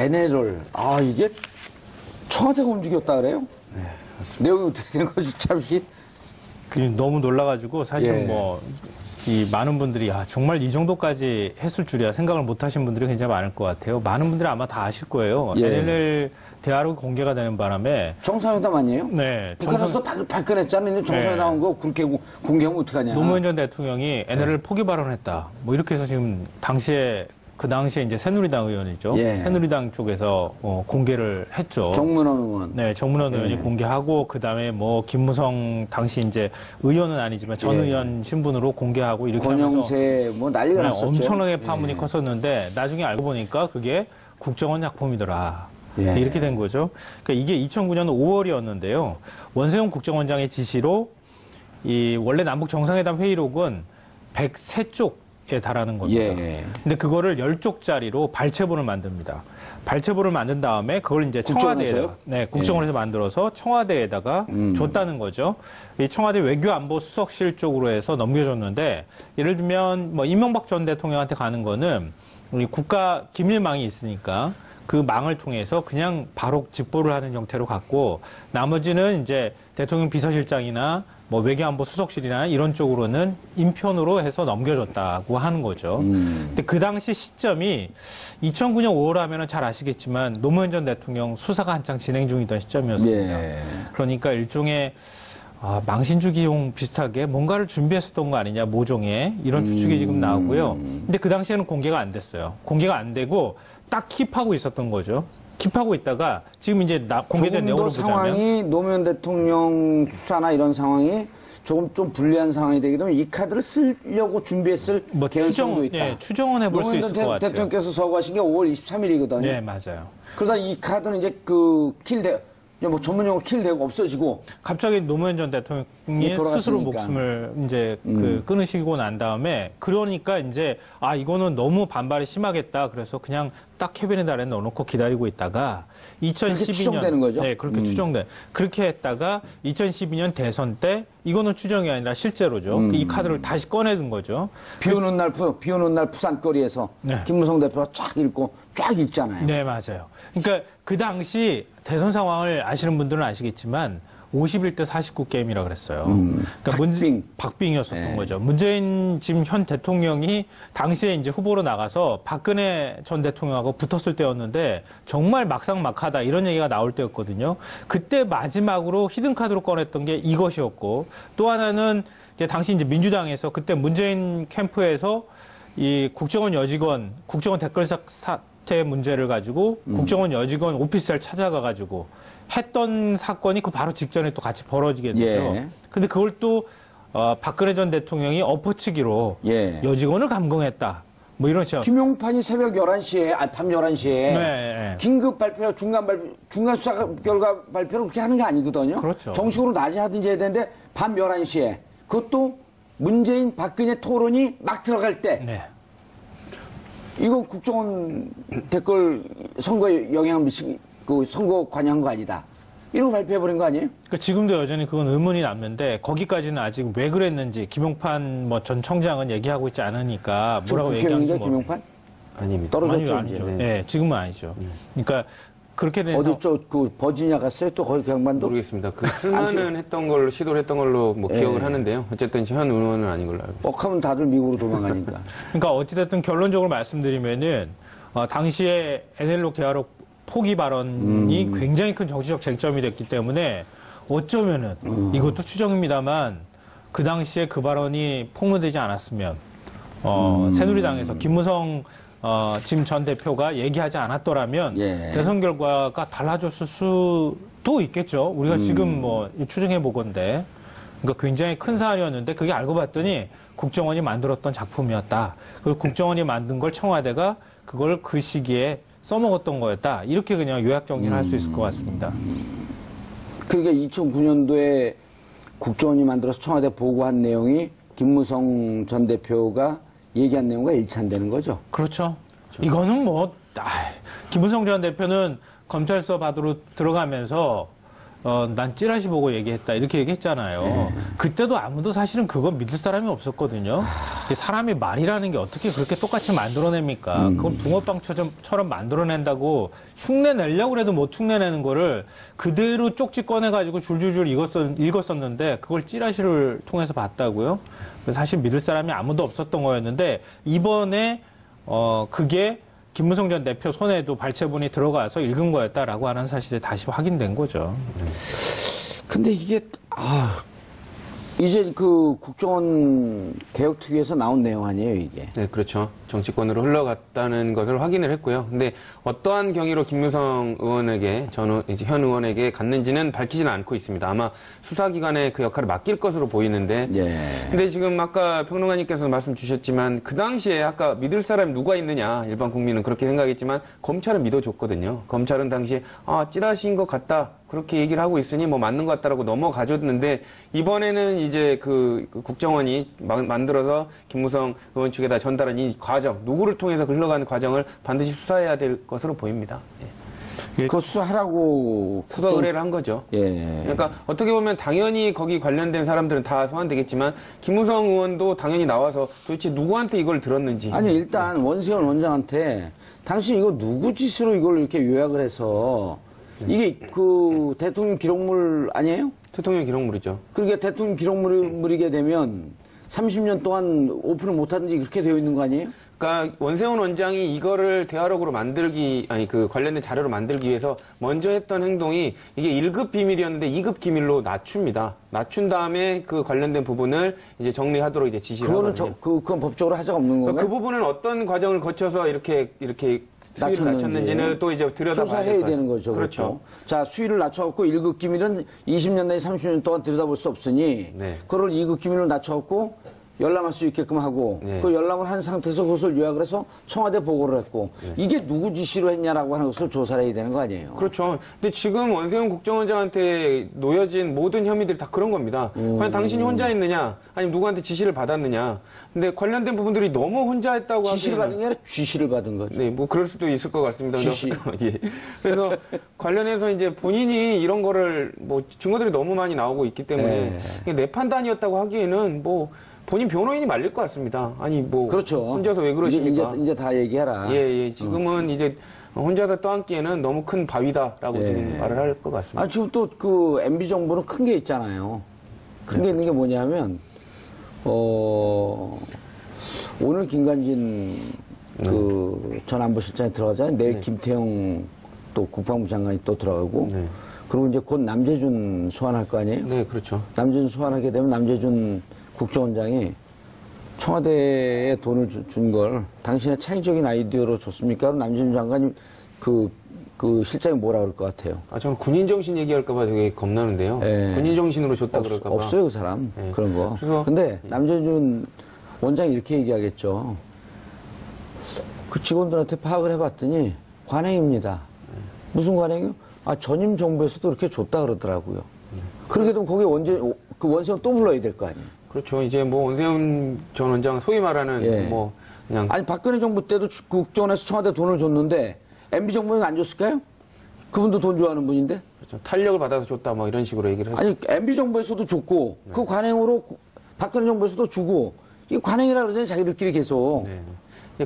NL을, 이게 청와대가 움직였다 그래요? 네. 내용이 어떻게 된 거지? 참, 이게. 너무 놀라가지고 사실 이 많은 분들이 정말 이 정도까지 했을 줄이야 생각을 못 하신 분들이 굉장히 많을 것 같아요. 많은 분들이 아마 다 아실 거예요. NLL 대화록 공개가 되는 바람에 정상회담 아니에요? 네. 북한에서도 발끈했잖아요. 정상회담 한 거 그렇게 공개하면 어떡하냐. 노무현 전 대통령이 NLL 포기 발언했다. 뭐 이렇게 해서 지금 그 당시에 이제 새누리당 의원이죠. 새누리당 쪽에서 공개를 했죠. 정문원 의원. 네, 정문원 의원이 공개하고 그다음에 뭐 김무성 당시 이제 의원은 아니지만 전 의원 신분으로 공개하고 이렇게 권영세 뭐 난리가 났었죠. 엄청나게 파문이 컸었는데 나중에 알고 보니까 그게 국정원 작품이더라. 이렇게 된 거죠. 그러니까 이게 2009년 5월이었는데요. 원세훈 국정원장의 지시로 원래 남북 정상회담 회의록은 103쪽에 달하는 겁니다. 근데 그거를 10쪽짜리로 발췌본을 만듭니다. 발췌본을 만든 다음에 그걸 이제 청와대에다가 국정원에서 만들어서 청와대에다가 줬다는 거죠. 이 청와대 외교안보수석실 쪽으로 해서 넘겨줬는데 예를 들면 뭐 이명박 전 대통령한테 가는 거는 우리 국가 기밀망이 있으니까 그 망을 통해서 그냥 바로 직보를 하는 형태로 갔고 나머지는 이제 대통령 비서실장이나 뭐 외교안보 수석실이나 이런 쪽으로는 인편으로 해서 넘겨줬다고 하는 거죠. 근데 그 당시 시점이 2009년 5월 하면은 잘 아시겠지만 노무현 전 대통령 수사가 한창 진행 중이던 시점이었습니다. 그러니까 일종의 망신주기용 비슷하게 뭔가를 준비했었던 거 아니냐, 모종의 이런 추측이 지금 나오고요. 근데 그 당시에는 공개가 안 됐어요. 공개가 안 되고 딱 킵하고 있었던 거죠. 킵하고 있다가 지금 이제 공개된 내용을 보자면 상황이 노무현 대통령 수사나 이런 상황이 조금 좀 불리한 상황이 되게 되면 이 카드를 쓰려고 준비했을 개연성도 있다. 추정은 해볼 수 있을 것 같아요. 대통령께서 서거하신 게 5월 23일이거든요. 네, 맞아요. 그러다 이 카드는 이제 뭐 전문용어로 킬되고 없어지고 갑자기 노무현 전 대통령이 스스로 목숨을 이제 끊으시고 난 다음에 그러니까 이제 이거는 너무 반발이 심하겠다. 그래서 그냥 딱 캐비넷 아래 넣어놓고 기다리고 있다가 2012년 추정되는 거죠? 네, 그렇게 그렇게 했다가 2012년 대선 때 이거는 추정이 아니라 실제로죠. 이 카드를 다시 꺼내든 거죠. 비 오는 날 부산거리에서 김무성 대표가 쫙 읽잖아요. 네, 맞아요. 그러니까 그 당시 대선 상황을 아시는 분들은 아시겠지만 51대 49게임이라 그랬어요. 그러니까 박빙이었었던 거죠. 문재인 지금 현 대통령이 당시에 이제 후보로 나가서 박근혜 전 대통령하고 붙었을 때였는데 정말 막상막하다 이런 얘기가 나올 때였거든요. 그때 마지막으로 히든카드로 꺼냈던 게 이것이었고 또 하나는 이제 당시 이제 민주당에서 그때 문재인 캠프에서 이 국정원 댓글 사태 문제를 가지고 국정원 여직원 오피스를 찾아가가지고 했던 사건이 그 바로 직전에 또 같이 벌어지게 되죠. 근데 그걸 또 박근혜 전 대통령이 엎어치기로 여직원을 감금했다. 뭐 이런 식으로. 김용판이 새벽 11시에, 밤 11시에 긴급 발표, 중간 수사 결과 발표를 그렇게 하는 게 아니거든요. 그렇죠. 정식으로 낮에 하든지 해야 되는데 밤 11시에 그것도 문재인 박근혜 토론이 막 들어갈 때 이거 국정원 댓글 선거에 영향을 미치고 그 선거 관여한 거 아니다. 이런 거 발표해버린 거 아니에요? 그러니까 지금도 여전히 그건 의문이 남는데 거기까지는 아직 왜 그랬는지 김용판 전 청장은 얘기하고 있지 않으니까 뭐라고 얘기하는지 김용판? 아닙니다. 떨어졌죠. 아니죠. 네, 지금은 아니죠. 그러니까 그렇게 된 어디 그 버지니아 갔어요? 또 거기 경반도? 모르겠습니다. 그 출마는 시도를 했던 걸로 뭐 기억을 하는데요. 어쨌든 현 의원은 아닌 걸로 알고 있습니다. 뻑하면 다들 미국으로 도망가니까. 그러니까 어찌됐든 결론적으로 말씀드리면은 당시에 NLL 대화록 포기 발언이 굉장히 큰 정치적 쟁점이 됐기 때문에 어쩌면은 이것도 추정입니다만 그 당시에 그 발언이 폭로되지 않았으면 새누리당에서 김무성 지금 전 대표가 얘기하지 않았더라면 대선 결과가 달라졌을 수도 있겠죠. 우리가 지금 뭐 추정해 보건데 그러니까 굉장히 큰 사안이었는데 그게 알고 봤더니 국정원이 만들었던 작품이었다. 그리고 국정원이 만든 걸 청와대가 그걸 그 시기에 써먹었던 거였다. 이렇게 그냥 요약 정리를 할 수 있을 것 같습니다. 그러니까 2009년도에 국정원이 만들어서 청와대 보고한 내용이 김무성 전 대표가 얘기한 내용과 일치한다는 거죠. 그렇죠. 이거는 김무성 전 대표는 검찰 수사 받으러 들어가면서 난 찌라시 보고 얘기했다 이렇게 얘기했잖아요. 그때도 아무도 사실은 그건 믿을 사람이 없었거든요. 사람이 말이라는 게 어떻게 그렇게 똑같이 만들어냅니까? 그걸 붕어빵처럼 만들어낸다고 흉내 내려고 해도 못 흉내내는 거를 그대로 쪽지 꺼내가지고 줄줄줄 읽었었는데 그걸 찌라시를 통해서 봤다고요? 사실 믿을 사람이 아무도 없었던 거였는데 이번에 그게 김무성 전 대표 손에도 발췌본이 들어가서 읽은 거였다라고 하는 사실이 다시 확인된 거죠. 근데 이게, 이제 그 국정원 개혁특위에서 나온 내용 아니에요, 이게? 네, 그렇죠. 정치권으로 흘러갔다는 것을 확인을 했고요. 근데 어떠한 경위로 김무성 의원에게, 현 의원에게 갔는지는 밝히지는 않고 있습니다. 아마 수사기관에 그 역할을 맡길 것으로 보이는데. 예. 근데 지금 아까 평론가님께서 말씀 주셨지만 그 당시에 아까 믿을 사람이 누가 있느냐. 일반 국민은 그렇게 생각했지만 검찰은 믿어줬거든요. 검찰은 당시에 찌라시인 것 같다. 그렇게 얘기를 하고 있으니 뭐 맞는 것 같다라고 넘어가줬는데 이번에는 이제 그 국정원이 만들어서 김무성 의원 측에다 전달한 이 과정, 누구를 통해서 흘러가는 과정을 반드시 수사해야 될 것으로 보입니다. 그거 수사하라고. 수사 의뢰를 한 거죠. 예. 그러니까 어떻게 보면 당연히 거기 관련된 사람들은 다 소환되겠지만 김무성 의원도 당연히 나와서 도대체 누구한테 이걸 들었는지. 아니, 일단 원세훈 원장한테 당신 이거 누구 짓으로 이걸 이렇게 요약을 해서 이게 그 대통령 기록물 아니에요? 대통령 기록물이죠. 그러니까 대통령 기록물이게 되면 30년 동안 오픈을 못하든지 그렇게 되어 있는 거 아니에요? 그러니까 원세훈 원장이 이거를 대화록으로 그 관련된 자료로 만들기 위해서 먼저 했던 행동이 이게 1급 비밀이었는데 2급 기밀로 낮춥니다. 낮춘 다음에 그 관련된 부분을 이제 정리하도록 이제 지시를 하거든요. 그건 법적으로 하자가 없는 건가요? 그 부분은 어떤 과정을 거쳐서 이렇게 수위를 낮췄는지는 또 이제 들여다봐야 조사해야 되는 거죠. 그렇죠. 자, 수위를 낮춰갖고 1급 기밀은 20년 내지 30년 동안 들여다볼 수 없으니 네. 그걸 2급 기밀로 낮춰갖고 열람할 수 있게끔 하고 네. 그 열람을 한 상태에서 그것을 요약을 해서 청와대 보고를 했고 이게 누구 지시로 했냐라고 하는 것을 조사를 해야 되는 거 아니에요? 그렇죠. 근데 지금 원세훈 국정원장한테 놓여진 모든 혐의들이 다 그런 겁니다. 과연 당신이 혼자 했느냐, 아니면 누구한테 지시를 받았느냐. 근데 관련된 부분들이 너무 혼자 했다고 지시를 하기에는 받은 게 아니라 쥐시를 받은 거죠. 네, 뭐 그럴 수도 있을 것 같습니다. 지시. 예. 그래서 관련해서 이제 본인이 이런 거를 뭐 증거들이 너무 많이 나오고 있기 때문에 내 판단이었다고 하기에는 뭐 본인 변호인이 말릴 것 같습니다. 아니 뭐 그렇죠. 혼자서 왜 그러십니까? 이제 다 얘기해라. 예. 지금은 이제 혼자서 떠안기에는 너무 큰 바위다라고 지금 말을 할 것 같습니다. 아, 지금 또 그 MB 정부는 큰 게 있잖아요. 큰 게 있는 게 뭐냐면 오늘 김관진 그 전 안보실장이 들어가잖아요. 내일 김태형 또 국방부 장관이 또 들어가고 그리고 이제 곧 남재준 소환할 거 아니에요? 네, 그렇죠. 남재준 소환하게 되면 남재준 국정원장이 청와대에 돈을 준 걸 당신의 창의적인 아이디어로 줬습니까? 남재준 장관이 그 실장이 뭐라 그럴 것 같아요? 저는 군인 정신 얘기할까봐 되게 겁나는데요. 예. 군인 정신으로 줬다 그럴까봐. 없어요, 그 사람. 예. 그런 거. 그래서- 근데 남재준 원장이 이렇게 얘기하겠죠. 그 직원들한테 파악을 해봤더니 관행입니다. 무슨 관행이요? 전임 정부에서도 그렇게 줬다 그러더라고요. 그렇게 되면 거기에 그 원세훈 또 불러야 될 거 아니에요? 그렇죠. 이제 뭐 원세훈 전 원장 소위 말하는 예. 뭐 그냥 아니, 박근혜 정부 때도 국정원에서 청와대 돈을 줬는데 MB 정부는 안 줬을까요? 그분도 돈 좋아하는 분인데? 그렇죠. 탄력을 받아서 줬다 뭐 이런 식으로 얘기를 했어요. 아니, MB 정부에서도 줬고 그 관행으로 박근혜 정부에서도 주고 이게 관행이라 그러잖아요, 자기들끼리 계속. 네.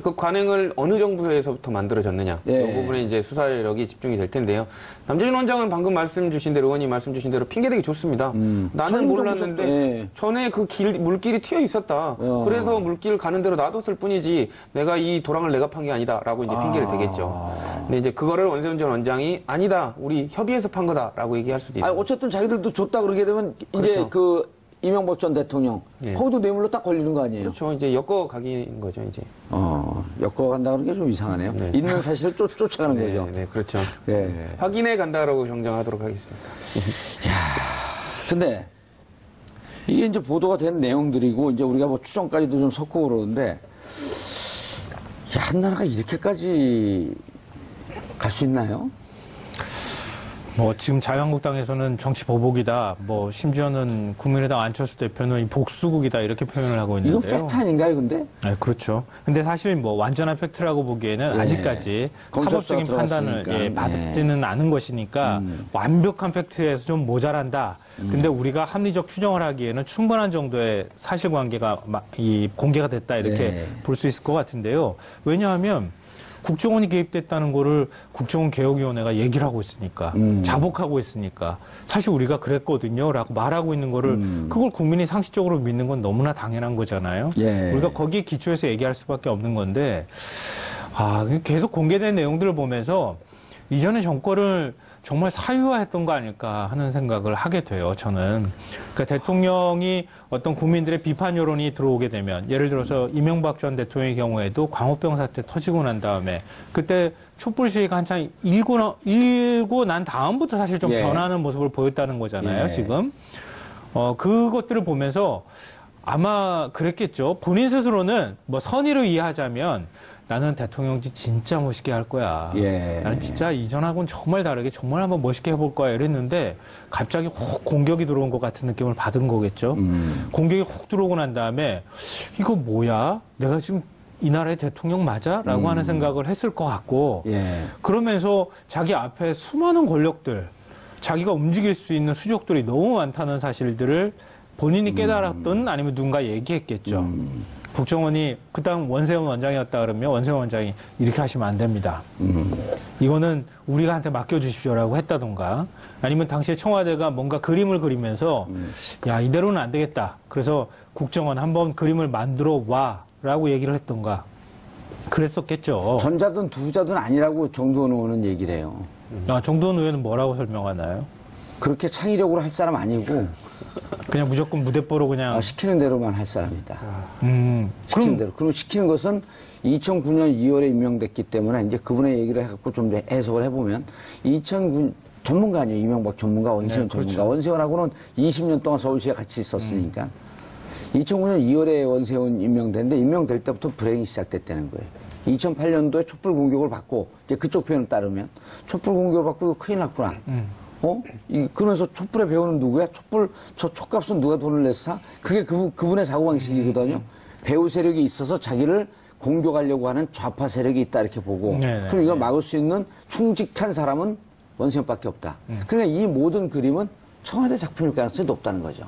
그 관행을 어느 정부에서부터 만들어졌느냐. 네. 이 부분에 이제 수사력이 집중이 될 텐데요. 남재준 원장은 방금 말씀 주신 대로, 의원님 말씀 주신 대로 핑계대기 좋습니다. 나는 몰랐는데 네. 전에 그 물길이 튀어 있었다. 그래서 물길 가는 대로 놔뒀을 뿐이지 내가 이 도랑을 내가 판 게 아니다라고 이제 핑계를 대겠죠. 근데 이제 그거를 원세훈 전 원장이 아니다. 우리 협의해서 판 거다라고 얘기할 수도 있고. 아니, 어쨌든 자기들도 줬다 그러게 되면 이제 그렇죠. 이명박 전 대통령 네. 거기도 뇌물로 딱 걸리는 거 아니에요? 그렇죠. 이제 엮어가기인 거죠, 이제. 엮어간다는 게 좀 이상하네요. 네. 있는 사실을 쫓아가는 네, 거죠. 네, 그렇죠. 예. 확인해 간다라고 정정하도록 하겠습니다. 근데 이게 이제 보도가 된 내용들이고 이제 우리가 뭐 추정까지도 좀 섞고 그러는데 한 나라가 이렇게까지 갈 수 있나요? 뭐 지금 자유한국당에서는 정치 보복이다. 뭐 심지어는 국민의당 안철수 대표는 복수국이다 이렇게 표현을 하고 이건 있는데요. 팩트 아닌가요, 근데? 네, 그렇죠. 근데 사실 뭐 완전한 팩트라고 보기에는 예. 아직까지 검찰 사법적인 수사 판단을 들어갔으니까. 받지는 않은 것이니까 완벽한 팩트에서 좀 모자란다. 근데 우리가 합리적 추정을 하기에는 충분한 정도의 사실관계가 공개가 됐다 이렇게 예. 볼 수 있을 것 같은데요. 왜냐하면 국정원이 개입됐다는 거를 국정원 개혁위원회가 얘기를 하고 있으니까 자복하고 있으니까 사실 우리가 그랬거든요 라고 말하고 있는 거를 그걸 국민이 상식적으로 믿는 건 너무나 당연한 거잖아요. 예. 우리가 거기에 기초해서 얘기할 수밖에 없는 건데 계속 공개된 내용들을 보면서 이전의 정권을 정말 사유화했던 거 아닐까 하는 생각을 하게 돼요, 저는. 그러니까 대통령이 어떤 국민들의 비판 여론이 들어오게 되면, 예를 들어서 이명박 전 대통령의 경우에도 광우병 사태 터지고 난 다음에, 그때 촛불 시위가 한창 일고 난 다음부터 사실 좀 예. 변하는 모습을 보였다는 거잖아요, 예. 지금. 그것들을 보면서 아마 그랬겠죠. 본인 스스로는 뭐 선의를 이해하자면, 나는 대통령직 진짜 멋있게 할 거야. 예. 나는 진짜 이전하고는 정말 다르게 정말 한번 멋있게 해볼 거야. 이랬는데 갑자기 훅 공격이 들어온 것 같은 느낌을 받은 거겠죠. 공격이 훅 들어오고 난 다음에 이거 뭐야? 내가 지금 이 나라의 대통령 맞아? 라고 하는 생각을 했을 것 같고 예. 그러면서 자기 앞에 수많은 권력들, 자기가 움직일 수 있는 수족들이 너무 많다는 사실들을 본인이 깨달았던 아니면 누군가 얘기했겠죠. 국정원이 그다음 원세훈 원장이었다 그러면 원세훈 원장이 이렇게 하시면 안 됩니다. 이거는 우리가 한테 맡겨주십시오라고 했다던가 아니면 당시에 청와대가 뭔가 그림을 그리면서 야 이대로는 안 되겠다. 그래서 국정원 한번 그림을 만들어 와라고 얘기를 했던가 그랬었겠죠. 전자든 두자든 아니라고 정두원 의원은 얘기를 해요. 정두원 의원은 뭐라고 설명하나요? 그렇게 창의력으로 할 사람 아니고 그냥 무조건 무대뽀로 그냥 시키는 대로만 할 사람이다. 시키는 그럼 대로. 그럼 시키는 것은 2009년 2월에 임명됐기 때문에 이제 그분의 얘기를 해갖고 좀 해석을 해보면 2009 전문가 아니에요. 이명박 전문가, 원세훈 네, 그렇죠. 전문가. 원세훈하고는 20년 동안 서울시에 같이 있었으니까. 2009년 2월에 원세훈 임명됐는데 임명될 때부터 불행이 시작됐다는 거예요. 2008년도에 촛불 공격을 받고 이제 그쪽 표현을 따르면 촛불 공격을 받고 이거 큰일 났구나. 그러면서 촛불의 배우는 누구야? 저 촛값은 누가 돈을 내서 사? 그게 그분의 사고방식이거든요. 배우 세력이 있어서 자기를 공격하려고 하는 좌파 세력이 있다 이렇게 보고. 네네. 그럼 이걸 막을 수 있는 충직한 사람은 원세훈밖에 없다. 그러니까 이 모든 그림은 청와대 작품일 가능성이 높다는 거죠.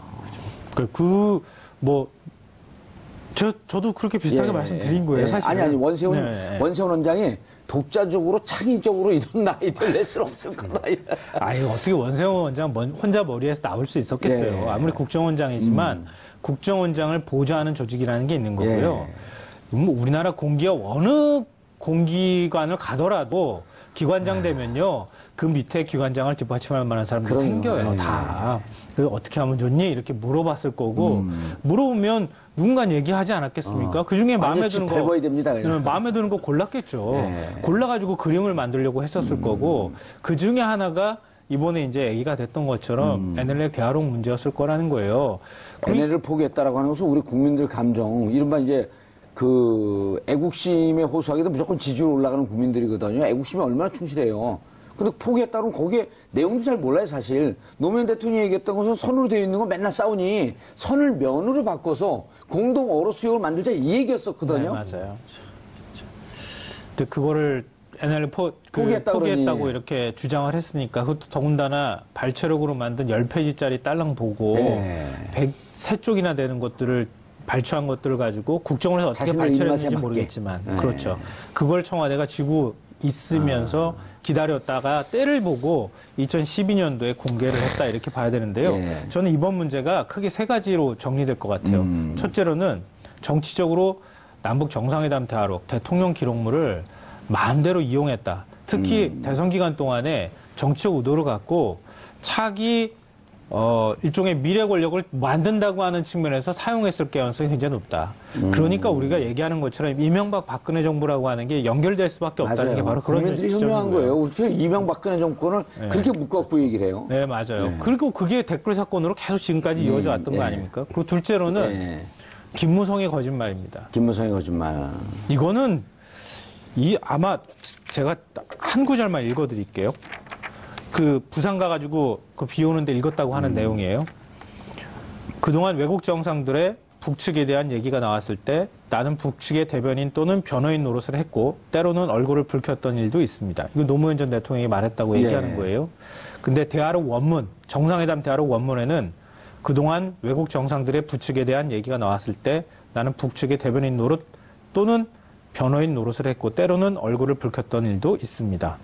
저도 그렇게 비슷하게 말씀드린 거예요, 사실. 아니, 원세훈 원장이 독자적으로, 창의적으로 이런 나이들 낼 수는 없을 거다. 어떻게 원세훈 원장 혼자 머리에서 나올 수 있었겠어요. 예. 아무리 국정원장이지만 국정원장을 보좌하는 조직이라는 게 있는 거고요. 우리나라 공기업 어느 공기관을 가더라도 기관장 되면요. 그 밑에 기관장을 뒷받침할 만한 사람들이 생겨요, 다. 그래서 어떻게 하면 좋니? 이렇게 물어봤을 거고, 물어보면 누군가 얘기하지 않았겠습니까? 그 중에 마음에 드는 거. 밟아야 됩니다. 마음에 드는 거 골랐겠죠. 골라가지고 그림을 만들려고 했었을 거고, 그 중에 하나가 이번에 이제 얘기가 됐던 것처럼 NLL 대화록 문제였을 거라는 거예요. NLL을 포기했다라고 하는 것은 우리 국민들 감정, 이른바 이제 애국심에 호소하기도 무조건 지지율 올라가는 국민들이거든요. 애국심이 얼마나 충실해요. 근데 포기했다는 거기에 내용도 잘 몰라요, 사실. 노무현 대통령이 얘기했던 것은 선으로 되어 있는 건 맨날 싸우니 선을 면으로 바꿔서 공동 어로 수용을 만들자 이 얘기였었거든요. 네, 맞아요. 근데 그거를 NLL 포기했다고 이렇게 주장을 했으니까 그것도 더군다나 발췌록으로 만든 10페이지짜리 딸랑 보고 103쪽이나 되는 것들을 발췌한 것들을 가지고 국정원에서 어떻게 발췌를 했는지 모르겠지만 그렇죠. 그걸 청와대가 쥐고 있으면서 기다렸다가 때를 보고 2012년도에 공개를 했다 이렇게 봐야 되는데요. 저는 이번 문제가 크게 세 가지로 정리될 것 같아요. 첫째로는 정치적으로 남북 정상회담 대화록, 대통령 기록물을 마음대로 이용했다. 특히 대선 기간 동안에 정치적 의도를 갖고 차기 일종의 미래 권력을 만든다고 하는 측면에서 사용했을 가능성이 굉장히 높다. 그러니까 우리가 얘기하는 것처럼 이명박 박근혜 정부라고 하는 게 연결될 수밖에 없다는 맞아요. 게 바로 그런 국민들이 현명한 거예요. 어떻게 이명박근혜 정권을 그렇게 묶어갖고 얘기를 해요? 네, 맞아요. 그리고 그게 댓글 사건으로 계속 지금까지 이어져 왔던 거 아닙니까? 그리고 둘째로는 김무성의 거짓말입니다. 김무성의 거짓말. 이거는 아마 제가 한 구절만 읽어드릴게요. 그 부산 가가지고 그 비 오는데 읽었다고 하는 내용이에요. 그동안 외국 정상들의 북측에 대한 얘기가 나왔을 때 나는 북측의 대변인 또는 변호인 노릇을 했고 때로는 얼굴을 붉혔던 일도 있습니다. 이거 노무현 전 대통령이 말했다고 얘기하는 예. 거예요. 근데 대화록 원문, 정상회담 대화록 원문에는 그동안 외국 정상들의 북측에 대한 얘기가 나왔을 때 나는 북측의 대변인 노릇 또는 변호인 노릇을 했고 때로는 얼굴을 붉혔던 일도 있습니다.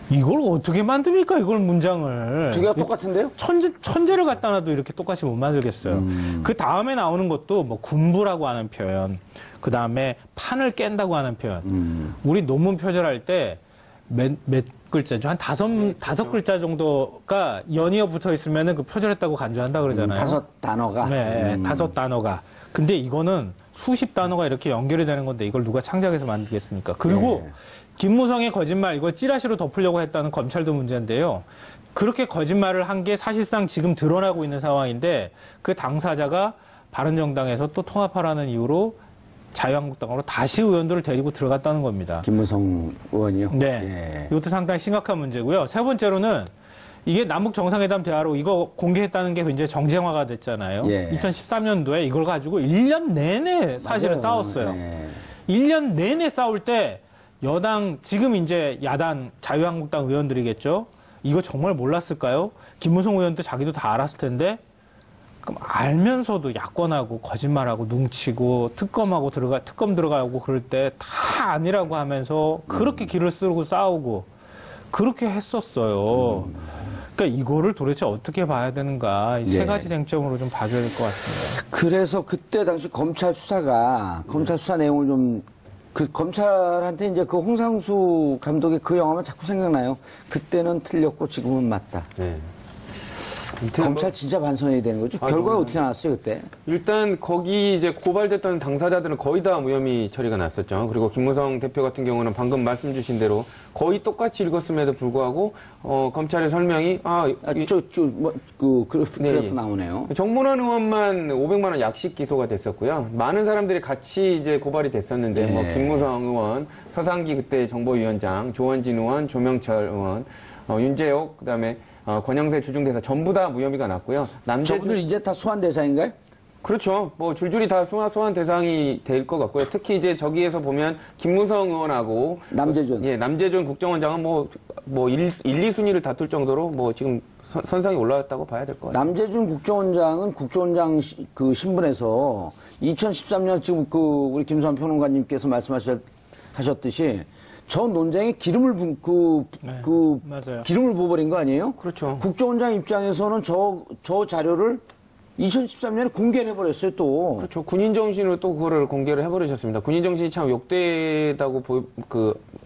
이걸 어떻게 만듭니까? 이걸 문장을. 두 개가 똑같은데요? 천재를 갖다 놔도 이렇게 똑같이 못 만들겠어요. 그 다음에 나오는 것도 뭐 군부라고 하는 표현, 그 다음에 판을 깬다고 하는 표현. 우리 논문 표절할 때 몇 글자죠? 한 다섯 글자 정도가 연이어 붙어 있으면은 그 표절했다고 간주한다 그러잖아요. 5단어가. 네, 5단어가. 근데 이거는 수십 단어가 이렇게 연결이 되는 건데 이걸 누가 창작해서 만들겠습니까? 그리고 김무성의 거짓말 이걸 찌라시로 덮으려고 했다는 검찰도 문제인데요. 그렇게 거짓말을 한 게 사실상 지금 드러나고 있는 상황인데 그 당사자가 바른정당에서 또 통합하라는 이유로 자유한국당으로 다시 의원들을 데리고 들어갔다는 겁니다. 김무성 의원이요? 네. 예. 이것도 상당히 심각한 문제고요. 세 번째로는 이게 남북 정상회담 대화로 이거 공개했다는 게 굉장히 정쟁화가 됐잖아요. 예. 2013년도에 이걸 가지고 1년 내내 사실은 맞아요. 싸웠어요. 예. 1년 내내 싸울 때 여당, 지금 이제 야당 자유한국당 의원들이겠죠. 이거 정말 몰랐을까요? 김무성 의원도 자기도 다 알았을 텐데 그럼 알면서도 야권하고 거짓말하고 뭉치고 특검 들어가고 그럴 때 다 아니라고 하면서 그렇게 길을 쓰고 싸우고 그렇게 했었어요. 그러니까 이거를 도대체 어떻게 봐야 되는가 이 세 가지 쟁점으로 좀 봐줘야 될 것 같습니다. 그래서 그때 당시 검찰 수사 내용을 좀 검찰한테 이제 그 홍상수 감독의 그 영화만 자꾸 생각나요. 그때는 틀렸고 지금은 맞다. 네. 검찰 진짜 반성해야 되는 거죠. 결과가 어떻게 나왔어요, 그때? 일단 거기 이제 고발됐던 당사자들은 거의 다 무혐의 처리가 났었죠. 그리고 김무성 대표 같은 경우는 방금 말씀 주신 대로 거의 똑같이 읽었음에도 불구하고 검찰의 설명이 그래프 나오네요. 정문원 의원만 500만 원 약식 기소가 됐었고요. 많은 사람들이 같이 이제 고발이 됐었는데 네. 뭐 김무성 의원, 서상기 그때 정보위원장, 조원진 의원, 조명철 의원, 윤재옥 그다음에 권영세 주중대사 전부 다 무혐의가 났고요. 저분들 이제 다 소환 대상인가요? 그렇죠. 뭐 줄줄이 다 소환 대상이 될 것 같고요. 특히 이제 저기에서 보면 김무성 의원하고 남재준 국정원장은 뭐 1, 2순위를 다툴 정도로 뭐 지금 선상에 올라왔다고 봐야 될 것 같아요. 남재준 국정원장은 국정원장 그 신분에서 2013년 지금 우리 김수환 평론가님께서 말씀하셨듯이 저 논쟁에 기름을 맞아요. 기름을 부어버린 거 아니에요? 그렇죠. 국정원장 입장에서는 저 자료를 2013년에 공개를 해버렸어요, 또. 그렇죠. 군인 정신으로 또 그거를 공개를 해버리셨습니다. 군인 정신이 참 욕되다고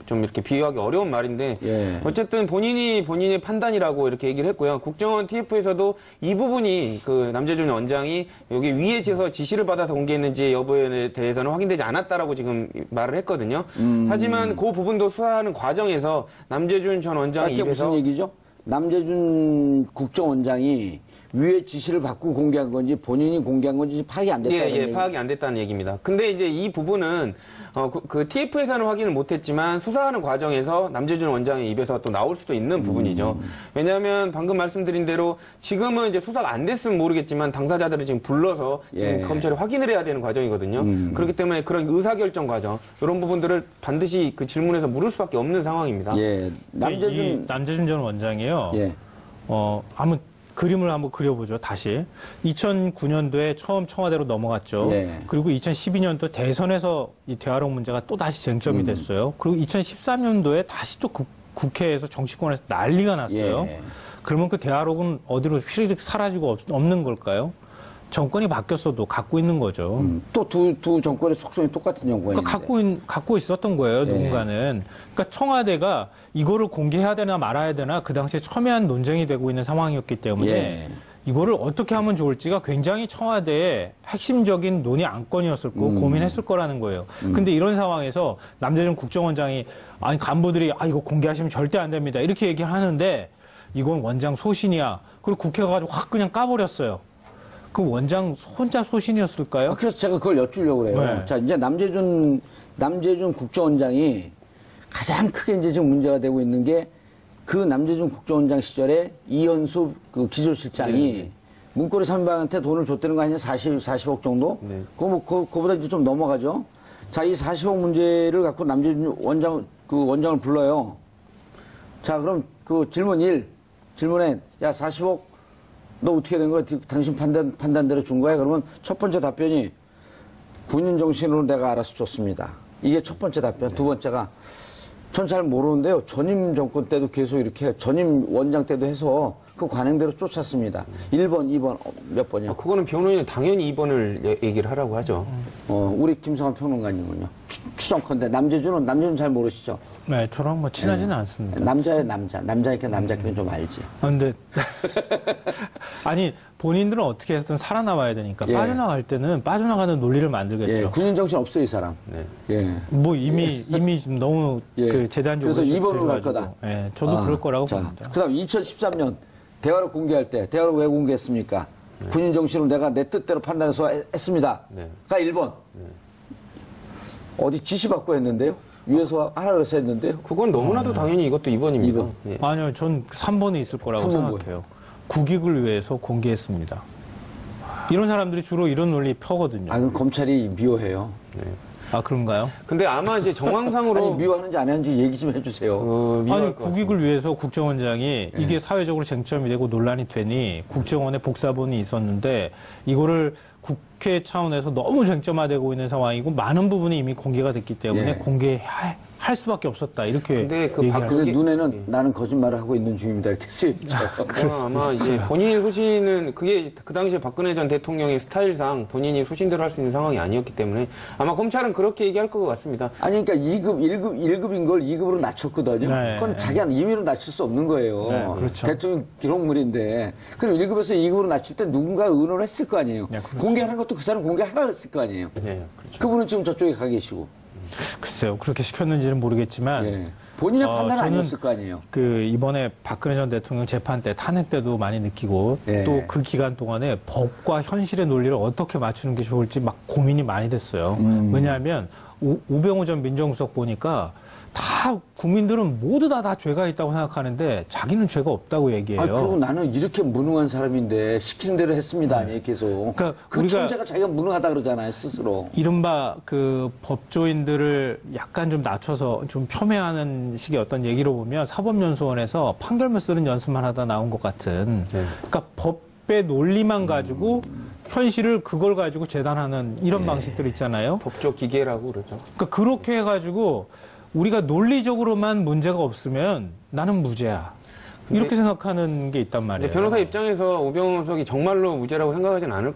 좀 이렇게 비유하기 어려운 말인데 예. 어쨌든 본인의 판단이라고 이렇게 얘기를 했고요. 국정원 TF에서도 이 부분이 그 남재준 원장이 여기 위에 지서 지시를 받아서 공개했는지 여부에 대해서는 확인되지 않았다라고 지금 말을 했거든요. 하지만 그 부분도 수사하는 과정에서 남재준 전 원장 이게 입에서 무슨 얘기죠? 남재준 국정원장이 위에 지시를 받고 공개한 건지 본인이 공개한 건지 파악이 안 됐다는 예, 파악이 안 됐다는 얘기입니다. 근데 이제 이 부분은 그 TF에서는 확인을 못했지만 수사하는 과정에서 남재준 원장의 입에서 또 나올 수도 있는 부분이죠. 왜냐하면 방금 말씀드린 대로 지금은 이제 수사가 안 됐으면 모르겠지만 당사자들을 지금 불러서 지금 검찰이 확인을 해야 되는 과정이거든요. 그렇기 때문에 그런 의사결정 과정 이런 부분들을 반드시 그 질문에서 물을 수밖에 없는 상황입니다. 예, 남재준 전 원장이요. 예. 그림을 한번 그려보죠, 다시. 2009년도에 처음 청와대로 넘어갔죠. 예. 그리고 2012년도 대선에서 이 대화록 문제가 또 다시 쟁점이 됐어요. 그리고 2013년도에 다시 또 국회에서 정치권에서 난리가 났어요. 예. 그러면 그 대화록은 어디로 휘리릭 사라지고 없는 걸까요? 정권이 바뀌었어도 갖고 있는 거죠. 또 두 정권의 속성이 똑같은 정권이 그러니까 갖고 있었던 거예요, 누군가는. 그러니까 청와대가 이거를 공개해야 되나 말아야 되나 그 당시에 첨예한 논쟁이 되고 있는 상황이었기 때문에 이거를 어떻게 하면 좋을지가 굉장히 청와대의 핵심적인 논의 안건이었을 거고 고민했을 거라는 거예요. 근데 이런 상황에서 남재준 국정원장이 간부들이 이거 공개하시면 절대 안 됩니다. 이렇게 얘기를 하는데 이건 원장 소신이야. 그리고 국회가 가지고 확 그냥 까버렸어요. 그 원장 혼자 소신이었을까요? 그래서 제가 그걸 여쭈려고 그래요. 네. 자, 이제 남재준 국정원장이 가장 크게 이제 지금 문제가 되고 있는 게 그 남재준 국정원장 시절에 이현수 그 기조실장이 문고리 삼방한테 돈을 줬다는 거 아니냐? 40억 정도? 네. 그거보다 이제 좀 넘어가죠. 자, 이 40억 문제를 갖고 남재준 원장을 불러요. 자, 그럼 그 질문 1. 질문에, 야, 40억, 너 어떻게 된 거야? 당신 판단대로 준 거야? 그러면 첫 번째 답변이 군인 정신으로 내가 알아서 줬습니다. 이게 첫 번째 답변. 두 번째가, 전 잘 모르는데요. 전임 정권 때도 계속 이렇게 전임 원장 때도 해서 그 관행대로 쫓았습니다. 1번, 2번, 몇 번이요? 그거는 변호인은 당연히 2번을 얘기를 하라고 하죠. 우리 김성환 평론가님은요? 추정컨대 남재준은 잘 모르시죠? 네, 저랑 뭐 친하지는 않습니다. 남자니까 남자끼리는 좀 알지. 근데 아니 본인들은 어떻게 해서든 살아남아야 되니까 예. 빠져나갈 때는 빠져나가는 논리를 만들겠죠. 예, 군인 정신 없어요, 이 사람. 네. 예. 뭐 이미 좀 너무 예. 그 재단적으로 그래서 2번으로 갈 해가지고. 거다. 예, 저도 그럴 거라고 자, 봅니다. 그다음 2013년 대화를 공개할 때 대화를 왜 공개했습니까? 군인 정신으로 내가 내 뜻대로 판단해서 했습니다. 네. 가 1번. 어디 지시받고 했는데요? 위에서 하라 그래서 했는데요? 그건 너무나도 당연히 이것도 2번입니다. 2번. 예. 아니요, 전 3번에 있을 거라고 3번 생각해요. 국익을 위해서 공개했습니다. 이런 사람들이 주로 이런 논리 펴거든요. 그럼 검찰이 미워해요. 아, 그런가요? 근데 아마 이제 정황상으로 아니, 미워하는지 안 하는지 얘기 좀 해주세요. 미워할 아니, 것 국익을 위해서 국정원장이 이게 사회적으로 쟁점이 되고 논란이 되니 국정원에 복사본이 있었는데 이거를 국회 차원에서 너무 쟁점화되고 있는 상황이고 많은 부분이 이미 공개가 됐기 때문에 예. 공개할 수밖에 없었다. 이렇게 근데 그 얘기하는 근데 그게- 눈에는 나는 거짓말을 하고 있는 중입니다. 이렇게 쓰여있죠. 아마 이제 본인이 소신은 그게 그 당시에 박근혜 전 대통령의 스타일상 본인이 소신대로 할 수 있는 상황이 아니었기 때문에 아마 검찰은 그렇게 얘기할 것 같습니다. 아니, 그러니까 2급, 1급인 걸 2급으로 낮췄거든요. 네. 그건 자기가 임의로 낮출 수 없는 거예요. 네, 그렇죠. 대통령 기록물인데. 그럼 1급에서 2급으로 낮출 때 누군가 의논을 했을 거 아니에요. 네, 그렇죠. 공개하는 것도 그 사람 공개하라 그랬을 거 아니에요. 네, 그렇죠. 그분은 지금 저쪽에 가 계시고. 글쎄요. 그렇게 시켰는지는 모르겠지만 예. 본인의 판단은 저는 아니었을 거 아니에요. 그 이번에 박근혜 전 대통령 재판 때 탄핵 때도 많이 느끼고 예. 또 그 기간 동안에 법과 현실의 논리를 어떻게 맞추는 게 좋을지 막 고민이 많이 됐어요. 왜냐하면 우병우 전 민정수석 보니까 다 국민들은 모두 다 죄가 있다고 생각하는데 자기는 죄가 없다고 얘기해요. 그리고 나는 이렇게 무능한 사람인데 시키는 대로 했습니다. 아니에요, 계속. 그러니까 그 우리가 천재가 자기가 무능하다 그러잖아요, 스스로. 이른바 그 법조인들을 약간 좀 낮춰서 좀 폄훼하는 식의 어떤 얘기로 보면 사법연수원에서 판결문 쓰는 연습만 하다 나온 것 같은 그러니까 법의 논리만 가지고 현실을 그걸 가지고 재단하는 이런 방식들 있잖아요. 법조 기계라고 그러죠. 그러니까 그렇게 해가지고 우리가 논리적으로만 문제가 없으면 나는 무죄야. 이렇게 생각하는 게 있단 말이에요. 변호사 입장에서 우병우 수석이 정말로 무죄라고 생각하진 않을